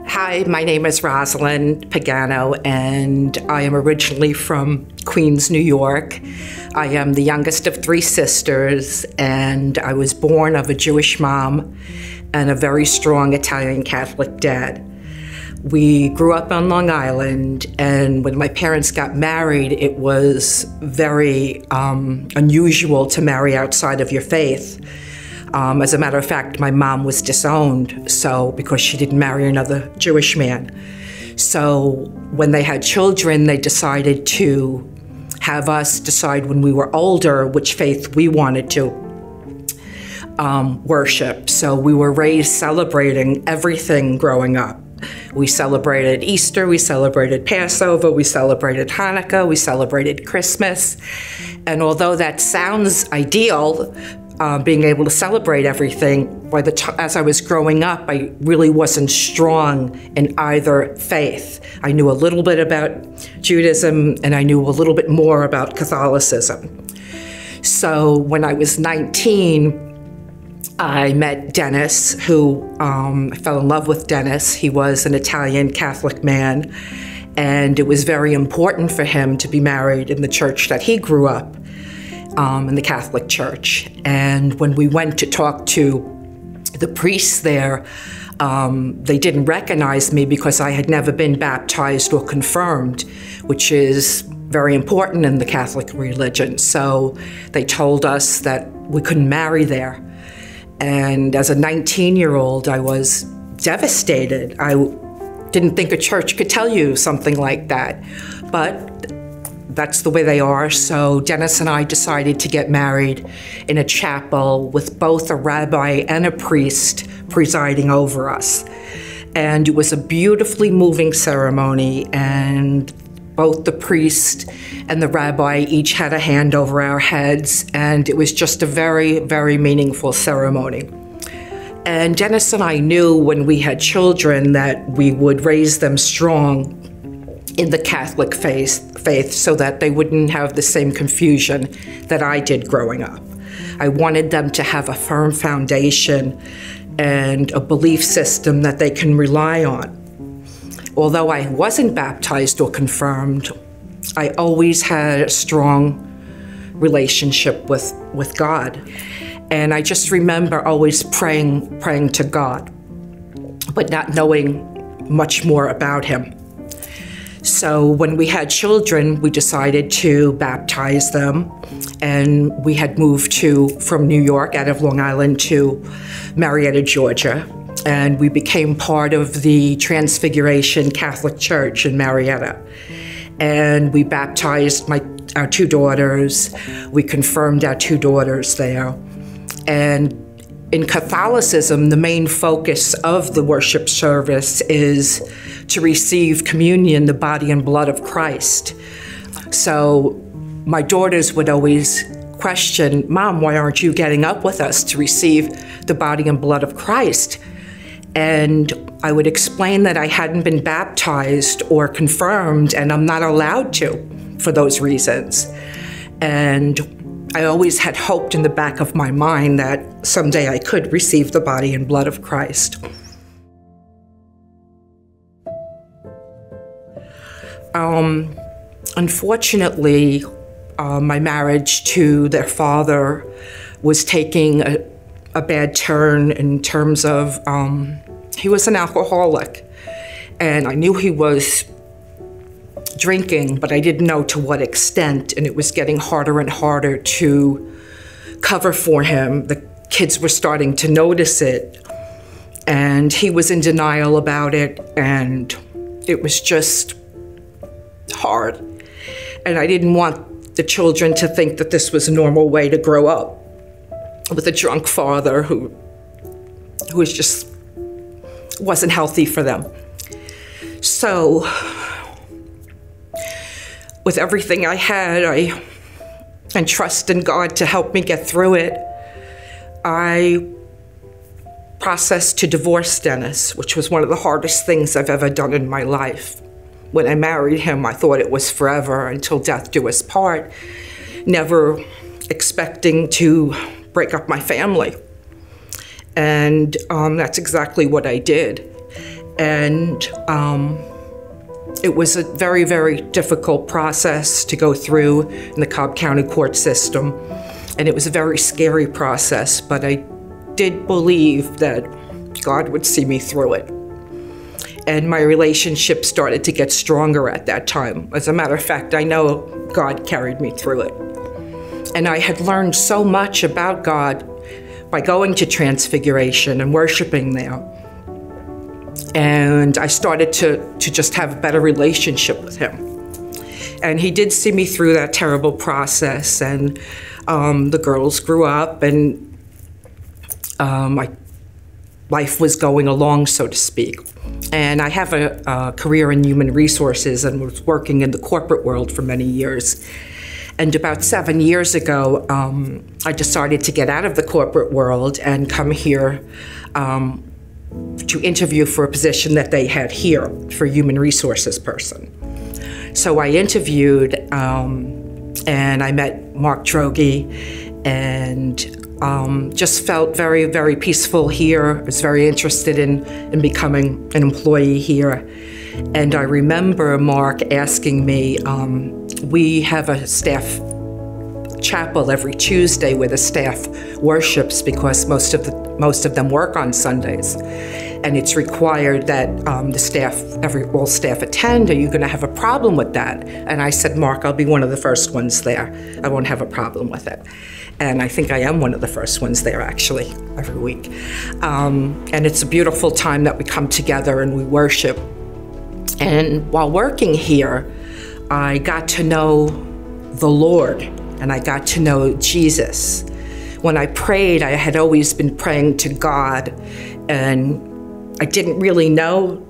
Hi, my name is Rosalind Pagano, and I am originally from Queens, New York. I am the youngest of three sisters, and I was born of a Jewish mom and a very strong Italian Catholic dad. We grew up on Long Island, and when my parents got married, it was very unusual to marry outside of your faith. As a matter of fact, my mom was disowned, because she didn't marry another Jewish man. So when they had children, they decided to have us decide when we were older which faith we wanted to worship. So we were raised celebrating everything growing up. We celebrated Easter, we celebrated Passover, we celebrated Hanukkah, we celebrated Christmas. And although that sounds ideal, being able to celebrate everything, as I was growing up, I really wasn't strong in either faith. I knew a little bit about Judaism, and I knew a little bit more about Catholicism. So when I was 19, I met Dennis, I fell in love with Dennis. He was an Italian Catholic man, and it was very important for him to be married in the church that he grew up, in the Catholic Church. And when we went to talk to the priests there, they didn't recognize me because I had never been baptized or confirmed, which is very important in the Catholic religion. So they told us that we couldn't marry there. And as a 19-year-old, I was devastated. I didn't think a church could tell you something like that, but that's the way they are. So Dennis and I decided to get married in a chapel with both a rabbi and a priest presiding over us. And it was a beautifully moving ceremony, and both the priest and the rabbi each had a hand over our heads, and it was just a very, very meaningful ceremony. And Dennis and I knew when we had children that we would raise them strong in the Catholic faith so that they wouldn't have the same confusion that I did growing up. I wanted them to have a firm foundation and a belief system that they can rely on. Although I wasn't baptized or confirmed, I always had a strong relationship with God. And I just remember always praying to God, but not knowing much more about Him. So when we had children, we decided to baptize them, and we had moved from New York, out of Long Island, to Marietta, Georgia, and we became part of the Transfiguration Catholic Church in Marietta. And we baptized our two daughters, we confirmed our two daughters there. And in Catholicism, the main focus of the worship service is to receive communion, the body and blood of Christ. So my daughters would always question, "Mom, why aren't you getting up with us to receive the body and blood of Christ?" And I would explain that I hadn't been baptized or confirmed, and I'm not allowed to for those reasons. And I always had hoped in the back of my mind that someday I could receive the body and blood of Christ. Unfortunately, my marriage to their father was taking a bad turn in terms of he was an alcoholic, and I knew he was drinking, but I didn't know to what extent, and it was getting harder and harder to cover for him. The kids were starting to notice it, and he was in denial about it, and it was just hard. And I didn't want the children to think that this was a normal way to grow up with a drunk father who was just wasn't healthy for them. So with everything I had, and trust in God to help me get through it, I processed to divorce Dennis, which was one of the hardest things I've ever done in my life. When I married him, I thought it was forever, until death do us part, never expecting to break up my family. And that's exactly what I did. And it was a very, very difficult process to go through in the Cobb County court system. And it was a very scary process, but I did believe that God would see me through it. And my relationship started to get stronger at that time. As a matter of fact, I know God carried me through it. And I had learned so much about God by going to Transfiguration and worshiping there. And I started to just have a better relationship with him. And he did see me through that terrible process, and the girls grew up, and my life was going along, so to speak. And I have a career in human resources and was working in the corporate world for many years. And about 7 years ago, I decided to get out of the corporate world and come here to interview for a position that they had here for a human resources person. So I interviewed and I met Mark Droege, and just felt very, very peaceful here. I was very interested in becoming an employee here. And I remember Mark asking me, we have a staff chapel every Tuesday where the staff worships, because most of them work on Sundays. And it's required that all staff attend. Are you going to have a problem with that? And I said, Mark, I'll be one of the first ones there. I won't have a problem with it. And I think I am one of the first ones there, actually, every week. And it's a beautiful time that we come together and we worship. And while working here, I got to know the Lord, and I got to know Jesus. When I prayed, I had always been praying to God, and I didn't really know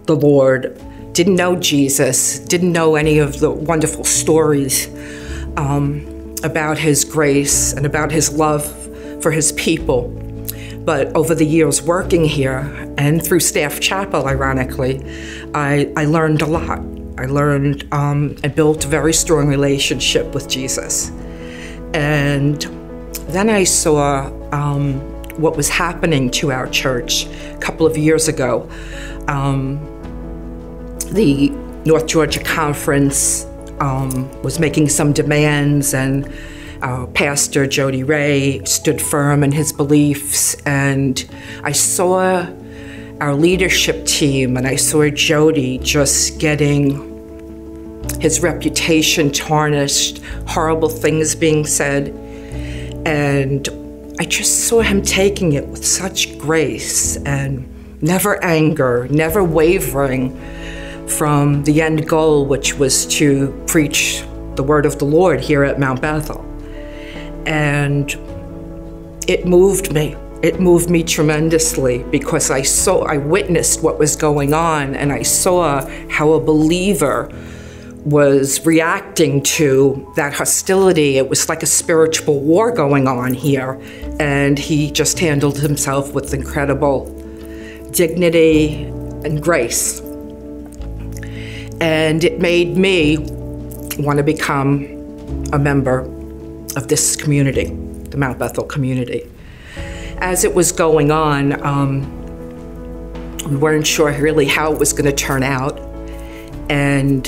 the Lord, didn't know Jesus, didn't know any of the wonderful stories about his grace and about his love for his people. But over the years working here and through Staff Chapel, ironically, I learned a lot. I learned and built a very strong relationship with Jesus. And then I saw what was happening to our church a couple of years ago. The North Georgia Conference was making some demands, and Pastor Jody Ray stood firm in his beliefs. And I saw our leadership team, and I saw Jody just getting his reputation tarnished, horrible things being said. And I just saw him taking it with such grace and never anger, never wavering from the end goal, which was to preach the word of the Lord here at Mount Bethel. And it moved me. It moved me tremendously, because I witnessed what was going on, and I saw how a believer was reacting to that hostility. It was like a spiritual war going on here, and he just handled himself with incredible dignity and grace. And it made me want to become a member of this community, the Mount Bethel community. As it was going on, we weren't sure really how it was going to turn out and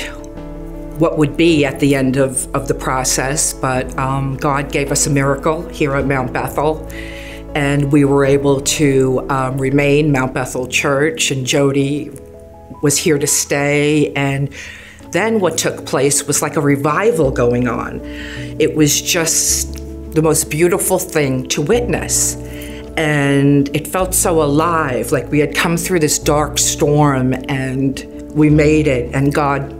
what would be at the end of the process, but God gave us a miracle here at Mount Bethel, and we were able to remain Mount Bethel Church, and Jody was here to stay. And then what took place was like a revival going on. It was just the most beautiful thing to witness. And it felt so alive, like we had come through this dark storm and we made it, and God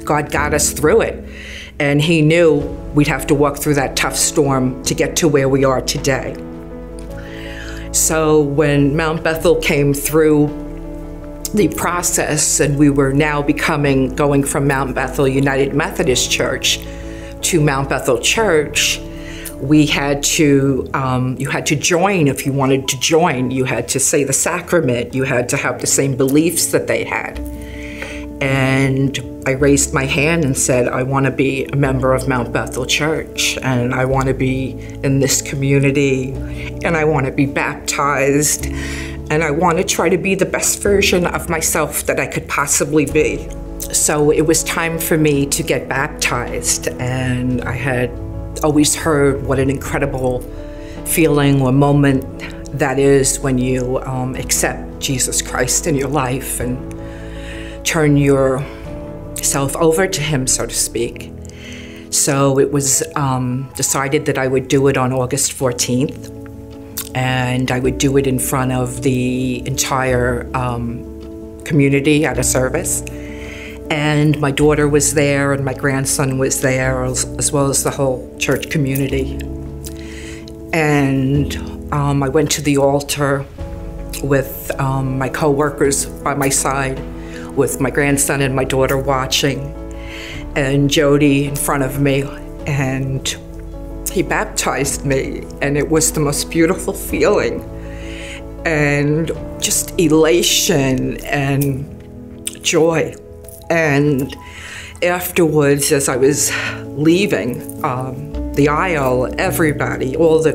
got us through it. And he knew we'd have to walk through that tough storm to get to where we are today. So when Mount Bethel came through the process, and we were now going from Mount Bethel United Methodist Church to Mount Bethel Church, we had to, you had to join if you wanted to join. You had to say the sacrament. You had to have the same beliefs that they had. And I raised my hand and said, I want to be a member of Mount Bethel Church, and I want to be in this community, and I want to be baptized, and I want to try to be the best version of myself that I could possibly be. So it was time for me to get baptized, and I had always heard what an incredible feeling or moment that is when you accept Jesus Christ in your life and turn yourself over to Him, so to speak. So it was decided that I would do it on August 14th, and I would do it in front of the entire community at a service. And my daughter was there, and my grandson was there, as well as the whole church community. And I went to the altar with my co-workers by my side, with my grandson and my daughter watching, and Jody in front of me, and he baptized me, and it was the most beautiful feeling, and just elation and joy. And afterwards, as I was leaving the aisle, everybody, all the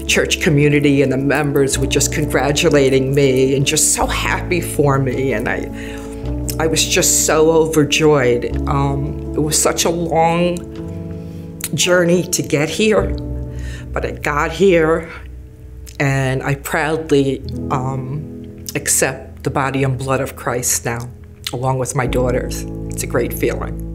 church community and the members were just congratulating me and just so happy for me. And I was just so overjoyed. It was such a long journey to get here, but I got here, and I proudly accept the body and blood of Christ now, along with my daughters. It's a great feeling.